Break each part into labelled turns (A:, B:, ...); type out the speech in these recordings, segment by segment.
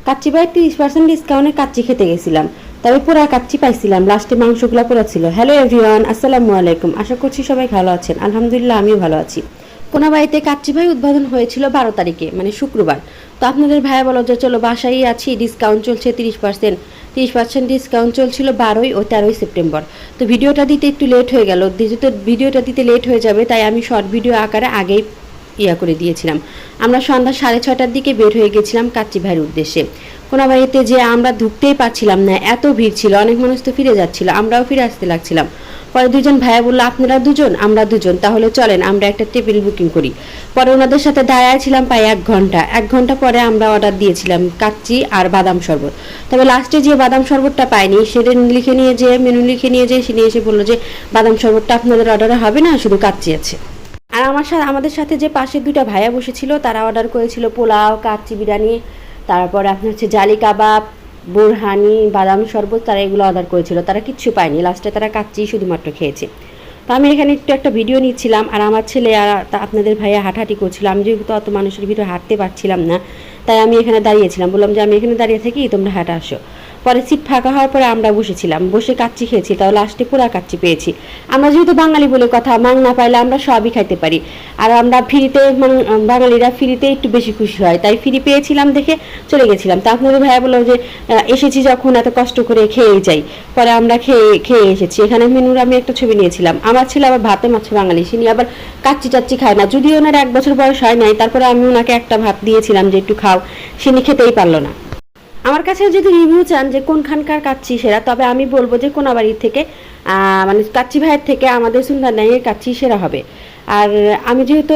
A: কাচ্চি ভাই 30% ডিসকাউন্টে কাচ্চি খেতে গেছিলাম, তবে পোড়া কাচ্চি পাইছিলাম, লাস্টে মাংসগুলো পোড়া ছিল। হ্যালো এভরিওয়ান, আসসালামু আলাইকুম। আশা করছি সবাই ভালো আছেন। আলহামদুলিল্লাহ আমিও ভালো আছি। কোনাবাড়িতে কাচ্চি ভাই উদ্বোধন হয়েছিল 12 তারিখে, মানে শুক্রবার। তো আপনাদের ভাইয়া বলো যে চলো বাসায় আছি, ডিসকাউন্ট চলছে 30% ডিসকাউন্ট চলছিল 12 ও 13 সেপ্টেম্বর। তো ভিডিওটা দিতে একটু লেট হয়ে গেল, যেহেতু ভিডিওটা দিতে লেট হয়ে যাবে তাই আমি শর্ট ভিডিও আকারে আগেই করে দিয়েছিলাম। আমরা সন্ধ্যা 6:30টার দিকে বের হয়ে গেছিলাম কাচ্চি ভাইয়ের উদ্দেশ্যে। কোনাবাড়িতে যে আমরা ঢুকতেই পারছিলাম না, এত ভিড় ছিল, অনেক মানুষ তো ফিরে যাচ্ছিল, আমরাও ফিরে আসতে লাগছিলাম। পরে দুজন ভাইয়া বললো আপনারা দুজন আমরা দুজন, তাহলে চলেন আমরা একটা টেবিল বুকিং করি। পরে ওনাদের সাথে দাঁড়ায় ছিলাম প্রায় 1 ঘন্টা পরে আমরা অর্ডার দিয়েছিলাম কাচ্চি আর বাদাম শরবত। তবে লাস্টে যে বাদাম শরবতটা পাইনি, সেটা লিখে নিয়ে যে মেনু লিখে নিয়ে যে সে নিয়ে এসে বললো যে বাদাম শরবতটা আপনাদের অর্ডারে হবে না, শুধু কাচ্চি আছে। আর আমাদের সাথে যে পাশে দুটা ভাইয়া বসেছিল তারা অর্ডার করেছিল পোলাও, কাচ্চি বিরিয়ানি, তারপরে আপনার হচ্ছে জালি কাবাব, বোরহানি, বাদাম শরবত, তারা এগুলো অর্ডার করেছিল। তারা কিচ্ছু পায়নি, লাস্টে তারা কাচ্চি শুধুমাত্র খেয়েছে। তো আমি এখানে একটু একটা ভিডিও নিচ্ছিলাম, আর আমার ছেলে আর আপনাদের ভাইয়া হাঁটাহাঁটি করছিল। আমি যেহেতু অত মানুষের ভিতরে হাঁটতে পারছিলাম না, তাই আমি এখানে দাঁড়িয়েছিলাম, বললাম যে আমি এখানে দাঁড়িয়ে থাকি, তোমরা হাঁটা আসো। পরে সিট ফাঁকা হওয়ার পরে আমরা বসেছিলাম, বসে কাচ্চি খেয়েছি, তাও লাস্টে পুরা কাচ্চি পেয়েছি। আমরা যেহেতু বাঙালি বলে কথা, মাং না পাইলে আমরা সবই খাইতে পারি। আর আমরা ফ্রিতে, বাঙালিরা ফ্রিতে একটু বেশি খুশি হয়, তাই ফ্রি পেয়েছিলাম দেখে চলে গেছিলাম। তা আপনাদের ভাইয়া বললো যে এসেছি যখন এত কষ্ট করে খেয়ে যাই। পরে আমরা খেয়ে এসেছি। এখানে মেনুর আমি একটা ছবি নিয়েছিলাম। আমার ছেলে আবার ভাতে মাছে বাঙালি, সে নিয়ে আবার কাচ্চি টাচ্চি খায় না, যদিও ওনার 1 বছর বয়স হয় নাই। তারপরে আমি ওনাকে একটা ভাত দিয়েছিলাম যে একটু খাও, সে নিয়ে খেতেই পারলো না। আমার কাছে যদি রিভিউ চান যে কোনখানকার কাচ্চি সেরা, তবে আমি বলবো যে কোনাবাড়ির থেকে, মানে কাচ্চি ভাইয়ের থেকে আমাদের সুন্দরবনের কাচ্চি সেরা হবে। আর আমি যেহেতু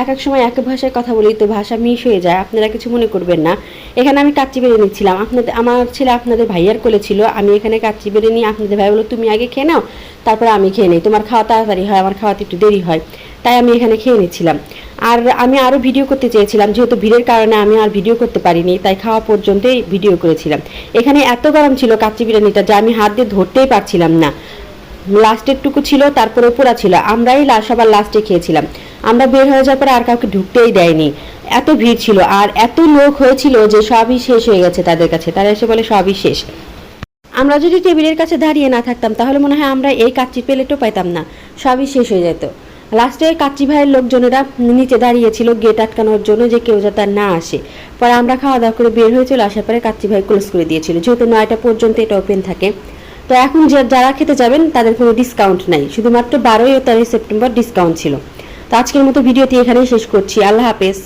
A: এক এক সময় এক ভাষায় কথা বলি, তো ভাষা মিশ হয়ে যায়, আপনারা কিছু মনে করবেন না। এখানে আমি কাচ্চি বেড়ে নিচ্ছিলাম, আমার ছেলে আপনাদের ভাইয়ার কোলে ছিল, আমি এখানে কাচ্চি বেড়ে নিয়ে আপনাদের ভাই বলো তুমি আগে খেয়ে নাও, তারপরে আমি খেয়ে নিই, তোমার খাওয়া তাড়াতাড়ি হয়, আমার খাওয়াতে একটু দেরি হয়, তাই আমি এখানে খেয়ে নিচ্ছিলাম। আর আমি আরও ভিডিও করতে চেয়েছিলার, যেহেতু ভিড়ের কারণে আমি আর ভিডিও করতে পারিনি, তাই খাওয়া পর্যন্তই ভিডিও করেছিলাম। এখানে এত গরম ছিল কাচ্চি বিরিয়ানিটা যে আমি হাত দিয়ে ধরতেই পারছিলাম না, লাস্টের টুকু ছিল, তারপরে পোড়া ছিল। আমরাই সবার লাস্টে খেয়েছিলাম। আমরা বের হয়ে যাওয়ার পরে আর কাউকে ঢুকতেই দেয়নি, এত ভিড় ছিল। আর এত লোক হয়েছিল যে সবই শেষ হয়ে গেছে তাদের কাছে, তারা এসে বলে সবই শেষ। আমরা যদি টেবিলের কাছে দাঁড়িয়ে না থাকতাম তাহলে মনে হয় আমরা এই কাচ্চির প্লেটও পাইতাম না, সবই শেষ হয়ে যেত। লাস্টে কাচ্চি ভাইয়ের লোকজনেরা নিচে দাঁড়িয়েছিল গেট আটকানোর জন্য, যে কেউ যাতে না আসে। পরে আমরা খাওয়া দাওয়া করে বের হয়ে চলে আসার পরে কাচ্চি ভাই ক্লোজ করে দিয়েছিল, যেহেতু 9টা পর্যন্ত এটা ওপেন থাকে। তো এখন যারা খেতে যাবেন তাদের কোনো ডিসকাউন্ট নাই, শুধুমাত্র 12 ও 13 সেপ্টেম্বর ডিসকাউন্ট ছিল। তো আজকের মতো ভিডিওটি এখানেই শেষ করছি। আল্লাহ হাফেজ।